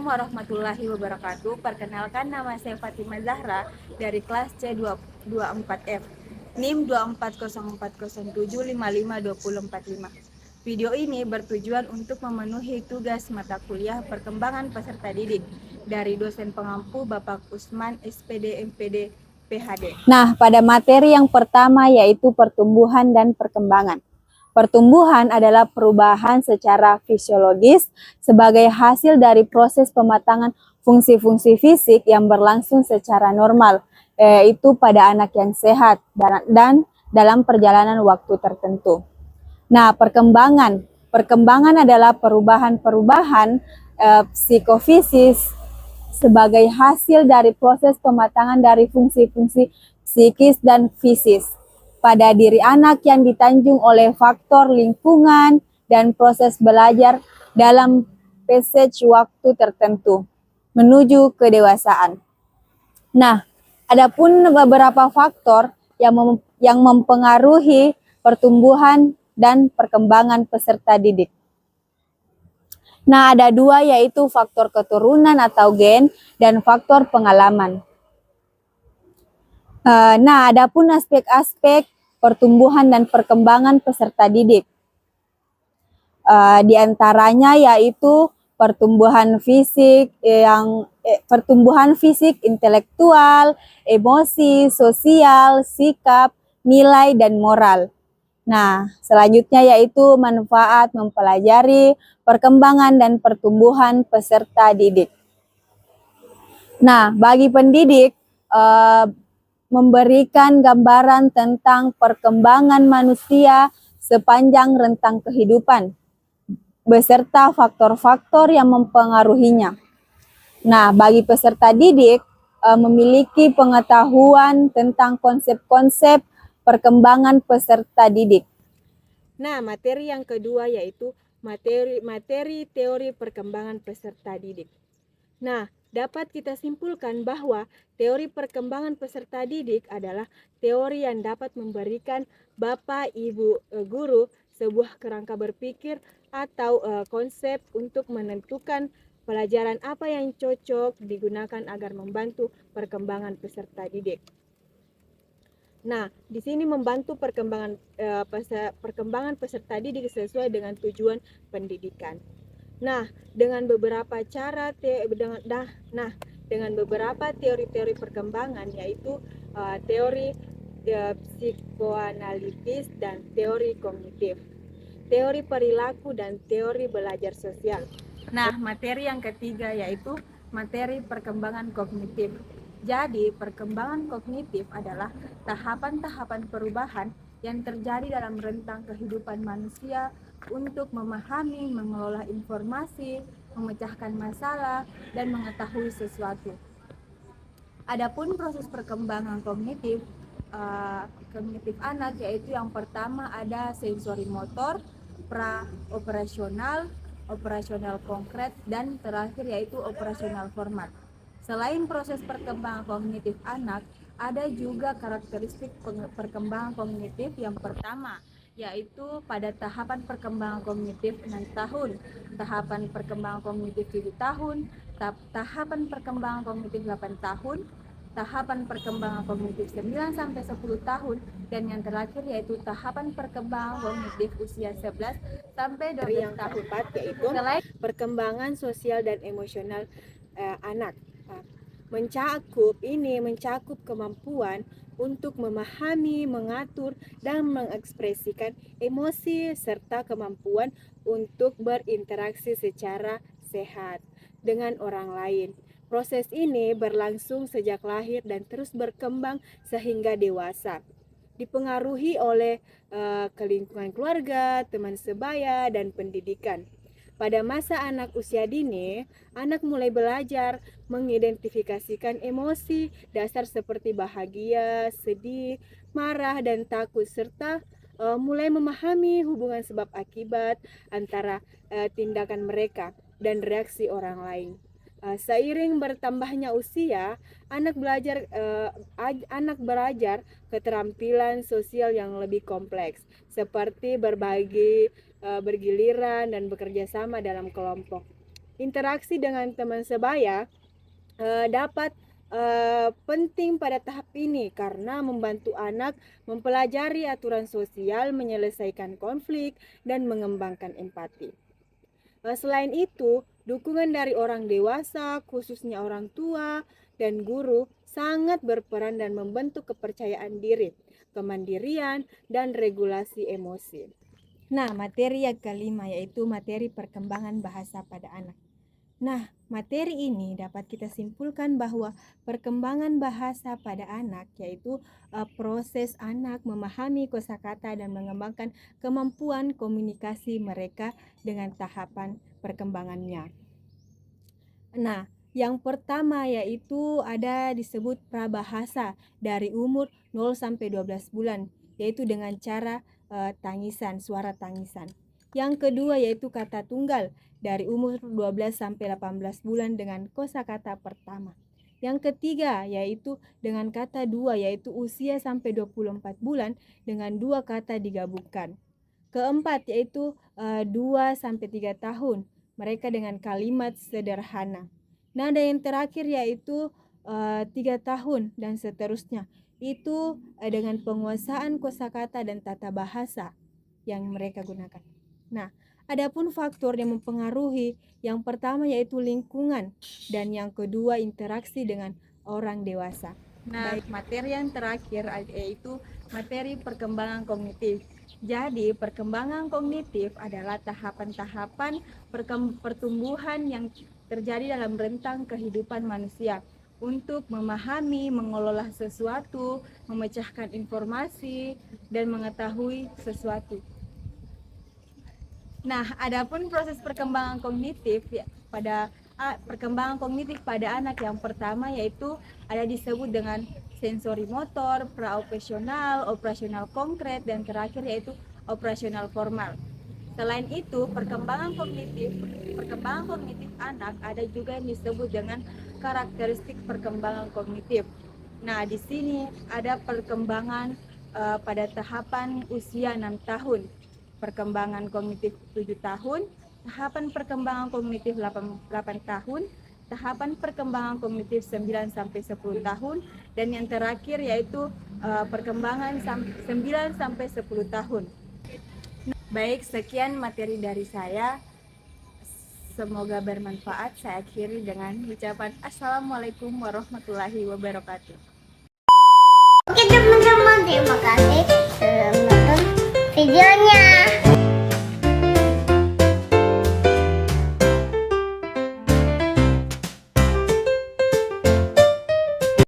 Assalamualaikum warahmatullahi wabarakatuh. Perkenalkan, nama saya Fatimah Zahra dari kelas C24F, NIM 24040755245. Video ini bertujuan untuk memenuhi tugas mata kuliah perkembangan peserta didik dari dosen pengampu Bapak Usman SPD MPD PhD. Nah, pada materi yang pertama yaitu pertumbuhan dan perkembangan. Pertumbuhan adalah perubahan secara fisiologis sebagai hasil dari proses pematangan fungsi-fungsi fisik yang berlangsung secara normal, yaitu pada anak yang sehat dan dalam perjalanan waktu tertentu. Nah, perkembangan adalah perubahan-perubahan psikofisis sebagai hasil dari proses pematangan dari fungsi-fungsi psikis dan fisis pada diri anak yang ditanjung oleh faktor lingkungan dan proses belajar dalam passage waktu tertentu menuju kedewasaan. Nah, adapun beberapa faktor yang mempengaruhi pertumbuhan dan perkembangan peserta didik. Nah, ada dua, yaitu faktor keturunan atau gen dan faktor pengalaman. Nah, adapun aspek-aspek pertumbuhan dan perkembangan peserta didik. Di antaranya yaitu pertumbuhan fisik, intelektual, emosi, sosial, sikap, nilai, dan moral. Nah, selanjutnya yaitu manfaat mempelajari perkembangan dan pertumbuhan peserta didik. Nah, bagi pendidik, memberikan gambaran tentang perkembangan manusia sepanjang rentang kehidupan, beserta faktor-faktor yang mempengaruhinya. Nah, bagi peserta didik, memiliki pengetahuan tentang konsep-konsep perkembangan peserta didik. Nah, materi yang kedua yaitu materi teori perkembangan peserta didik. Nah, dapat kita simpulkan bahwa teori perkembangan peserta didik adalah teori yang dapat memberikan Bapak, Ibu, guru sebuah kerangka berpikir atau konsep untuk menentukan pelajaran apa yang cocok digunakan agar membantu perkembangan peserta didik. Nah, di sini membantu perkembangan peserta didik sesuai dengan tujuan pendidikan. Nah, dengan beberapa teori-teori perkembangan, yaitu teori psikoanalitis dan teori kognitif, teori perilaku dan teori belajar sosial. Nah, materi yang ketiga yaitu materi perkembangan kognitif. Jadi, perkembangan kognitif adalah tahapan-tahapan perubahan yang terjadi dalam rentang kehidupan manusia untuk memahami, mengelola informasi, memecahkan masalah, dan mengetahui sesuatu. Adapun proses perkembangan kognitif anak, yaitu yang pertama ada sensori motor, pra-operasional, operasional konkret, dan terakhir yaitu operasional format. Selain proses perkembangan kognitif anak, ada juga karakteristik perkembangan kognitif yang pertama, yaitu pada tahapan perkembangan kognitif 6 tahun, tahapan perkembangan kognitif 7 tahun, tahapan perkembangan kognitif 8 tahun, tahapan perkembangan kognitif 9 sampai 10 tahun, dan yang terakhir yaitu tahapan perkembangan kognitif usia 11 sampai 12 tahun. Yang keempat yaitu perkembangan sosial dan emosional anak. Mencakup kemampuan untuk memahami, mengatur, dan mengekspresikan emosi serta kemampuan untuk berinteraksi secara sehat dengan orang lain. Proses ini berlangsung sejak lahir dan terus berkembang sehingga dewasa. Dipengaruhi oleh lingkungan keluarga, teman sebaya, dan pendidikan. Pada masa anak usia dini, anak mulai belajar mengidentifikasikan emosi dasar seperti bahagia, sedih, marah, dan takut, serta mulai memahami hubungan sebab akibat antara tindakan mereka dan reaksi orang lain. Seiring bertambahnya usia, anak belajar keterampilan sosial yang lebih kompleks, seperti berbagi, bergiliran, dan bekerja sama dalam kelompok. Interaksi dengan teman sebaya dapat penting pada tahap ini karena membantu anak mempelajari aturan sosial, menyelesaikan konflik, dan mengembangkan empati. Selain itu, dukungan dari orang dewasa, khususnya orang tua dan guru, sangat berperan dan membentuk kepercayaan diri, kemandirian, dan regulasi emosi. Nah, materi yang kelima yaitu materi perkembangan bahasa pada anak. Nah, materi ini dapat kita simpulkan bahwa perkembangan bahasa pada anak yaitu proses anak memahami kosakata dan mengembangkan kemampuan komunikasi mereka dengan tahapan perkembangannya. Nah, yang pertama yaitu ada disebut prabahasa dari umur 0 sampai 12 bulan, yaitu dengan cara tangisan, suara tangisan. Yang kedua yaitu kata tunggal dari umur 12 sampai 18 bulan dengan kosakata pertama. Yang ketiga yaitu dengan kata dua yaitu usia sampai 24 bulan dengan dua kata digabungkan. Keempat yaitu 2 sampai 3 tahun, mereka dengan kalimat sederhana. Nah, ada yang terakhir yaitu 3 tahun dan seterusnya. Itu dengan penguasaan kosakata dan tata bahasa yang mereka gunakan. Nah, adapun faktor yang mempengaruhi, yang pertama yaitu lingkungan dan yang kedua interaksi dengan orang dewasa. Nah, materi yang terakhir yaitu materi perkembangan kognitif. Jadi, perkembangan kognitif adalah tahapan-tahapan pertumbuhan yang terjadi dalam rentang kehidupan manusia untuk memahami, mengelola sesuatu, memecahkan informasi, dan mengetahui sesuatu. Nah, adapun proses perkembangan kognitif perkembangan kognitif pada anak yang pertama yaitu ada disebut dengan sensori motor, praoperasional, operasional konkret, dan terakhir yaitu operasional formal. Selain itu, perkembangan kognitif anak ada juga yang disebut dengan karakteristik perkembangan kognitif. Nah, di sini ada perkembangan pada tahapan usia 6 tahun. Perkembangan kognitif 7 tahun, tahapan perkembangan kognitif 8 tahun, tahapan perkembangan kognitif 9 sampai 10 tahun, dan yang terakhir yaitu perkembangan 9 sampai 10 tahun. Baik, sekian materi dari saya. Semoga bermanfaat. Saya akhiri dengan ucapan Assalamualaikum warahmatullahi wabarakatuh. Oke teman-teman, terima kasih sudah menonton videonya.